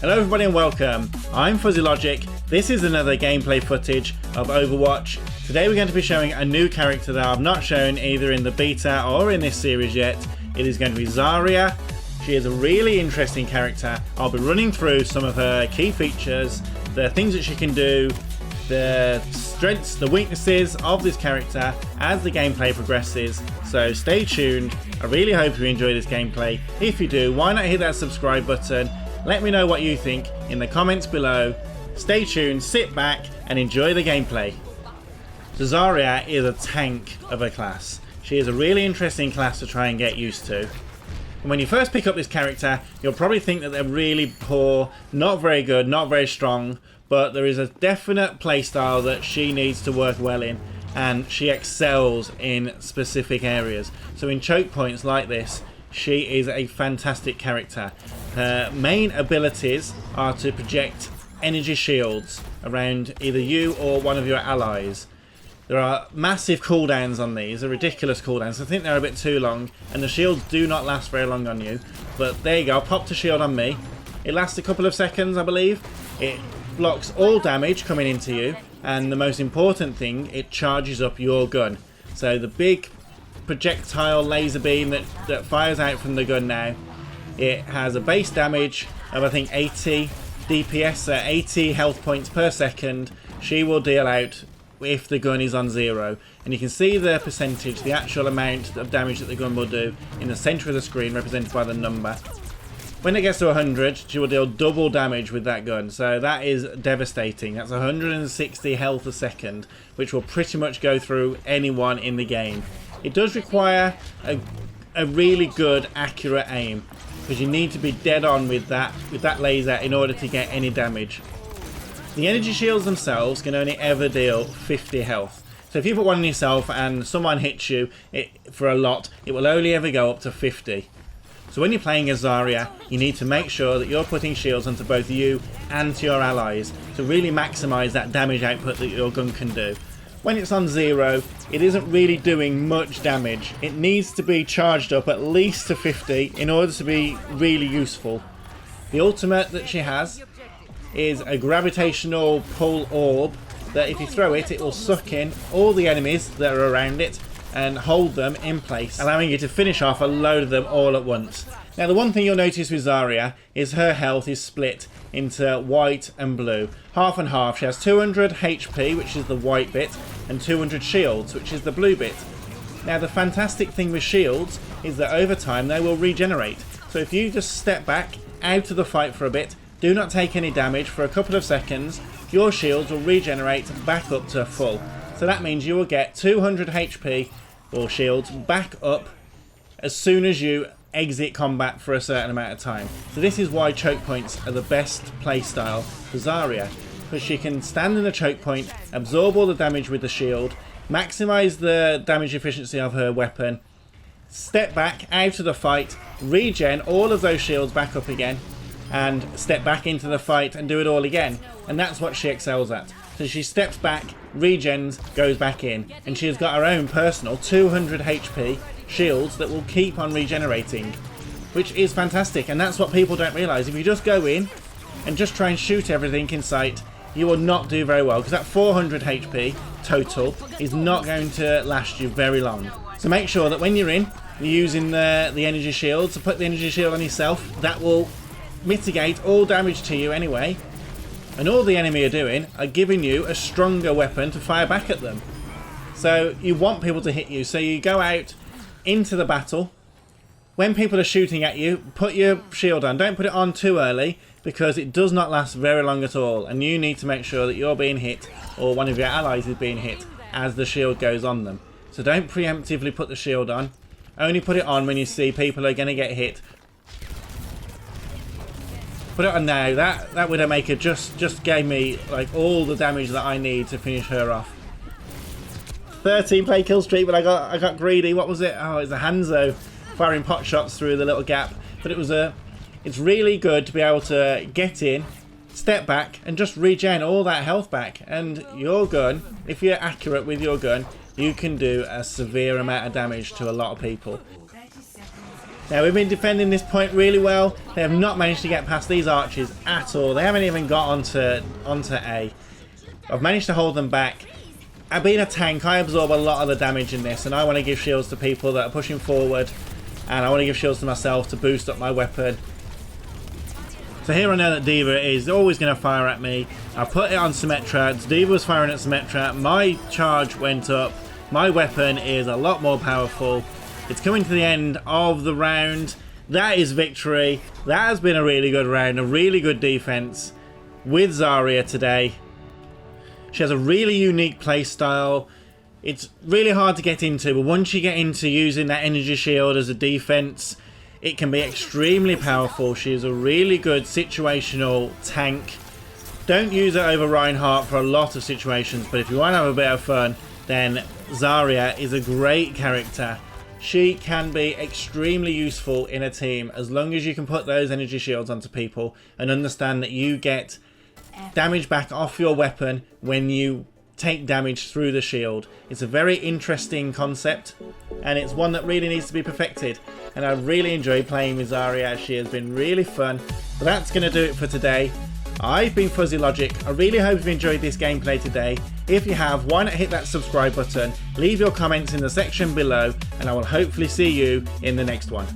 Hello everybody and welcome. I'm Fuzzy Logic. This is another gameplay footage of Overwatch. Today we're going to be showing a new character that I've not shown either in the beta or in this series yet. It is going to be Zarya. She is a really interesting character. I'll be running through some of her key features, the things that she can do, the strengths, the weaknesses of this character as the gameplay progresses. So stay tuned. I really hope you enjoy this gameplay. If you do, why not hit that subscribe button? Let me know what you think in the comments below. Stay tuned, sit back and enjoy the gameplay. So Zarya is a tank of a class. She is a really interesting class to try and get used to. And when you first pick up this character, you'll probably think that they're really poor, not very good, not very strong, but there is a definite playstyle that she needs to work well in, and she excels in specific areas. So in choke points like this, she is a fantastic character. Her main abilities are to project energy shields around either you or one of your allies. There are massive cooldowns on these, they're ridiculous cooldowns. I think they're a bit too long, and the shields do not last very long on you. But there you go, popped a shield on me. It lasts a couple of seconds, I believe. It blocks all damage coming into you, and the most important thing, it charges up your gun. So the big projectile laser beam that fires out from the gun now, it has a base damage of I think 80 DPS, so 80 health points per second. She will deal out if the gun is on 0, and you can see the percentage, the actual amount of damage that the gun will do in the centre of the screen, represented by the number. When it gets to 100, she will deal double damage with that gun, so that is devastating. That's 160 health a second, which will pretty much go through anyone in the game. It does require a really good, accurate aim, because you need to be dead on with that laser in order to get any damage. The energy shields themselves can only ever deal 50 health. So if you put one on yourself and someone hits you for a lot, it will only ever go up to 50. So when you're playing as Zarya, you need to make sure that you're putting shields onto both you and to your allies to really maximise that damage output that your gun can do. When it's on 0, it isn't really doing much damage. It needs to be charged up at least to 50 in order to be really useful. The ultimate that she has is a gravitational pull orb that if you throw it, it will suck in all the enemies that are around it and hold them in place, allowing you to finish off a load of them all at once. Now the one thing you'll notice with Zarya is her health is split into white and blue. Half and half. She has 200 HP, which is the white bit, and 200 shields, which is the blue bit. Now the fantastic thing with shields is that over time they will regenerate. So if you just step back out of the fight for a bit, do not take any damage for a couple of seconds, your shields will regenerate back up to full. So that means you will get 200 HP or shields back up as soon as you exit combat for a certain amount of time. So this is why choke points are the best playstyle for Zarya, because she can stand in a choke point, absorb all the damage with the shield, maximise the damage efficiency of her weapon, step back out of the fight, regen all of those shields back up again, and step back into the fight and do it all again. And that's what she excels at. So she steps back, regens, goes back in, and she has got her own personal 200 HP shields that will keep on regenerating, which is fantastic. And that's what people don't realise. If you just go in and just try and shoot everything in sight, you will not do very well, because that 400 HP total is not going to last you very long. So make sure that when you're in, you're using the energy shield. So put the energy shield on yourself. That will mitigate all damage to you anyway, and all the enemy are doing are giving you a stronger weapon to fire back at them. So you want people to hit you, so you go out into the battle. When people are shooting at you, put your shield on. Don't put it on too early, because it does not last very long at all, and you need to make sure that you're being hit or one of your allies is being hit as the shield goes on them. So don't preemptively put the shield on. Only put it on when you see people are going to get hit. Put it on now. That Widowmaker just gave me like all the damage that I need to finish her off. 13 play kill streak, but I got greedy. What was it? Oh, it's a Hanzo firing pot shots through the little gap. But it's really good to be able to get in, step back and just regen all that health back. And your gun, if you're accurate with your gun, you can do a severe amount of damage to a lot of people. Now, we've been defending this point really well. They have not managed to get past these archers at all. They haven't even got onto A. I've managed to hold them back. Being a tank, I absorb a lot of the damage in this, and I want to give shields to people that are pushing forward, and I want to give shields to myself to boost up my weapon. So here I know that D.Va is always going to fire at me. I put it on Symmetra. D.Va was firing at Symmetra. My charge went up. My weapon is a lot more powerful. It's coming to the end of the round. That is victory. That has been a really good round, a really good defense with Zarya today. She has a really unique playstyle. It's really hard to get into, but once you get into using that energy shield as a defense, it can be extremely powerful. She is a really good situational tank. Don't use it over Reinhardt for a lot of situations, but if you want to have a bit of fun, then Zarya is a great character. She can be extremely useful in a team as long as you can put those energy shields onto people and understand that you get damage back off your weapon when you take damage through the shield. It's a very interesting concept, and it's one that really needs to be perfected, and I really enjoy playing with Zarya. She has been really fun. But that's going to do it for today. I've been Fuzzy Logic. I really hope you've enjoyed this gameplay today. If you have, why not hit that subscribe button, leave your comments in the section below, and I will hopefully see you in the next one.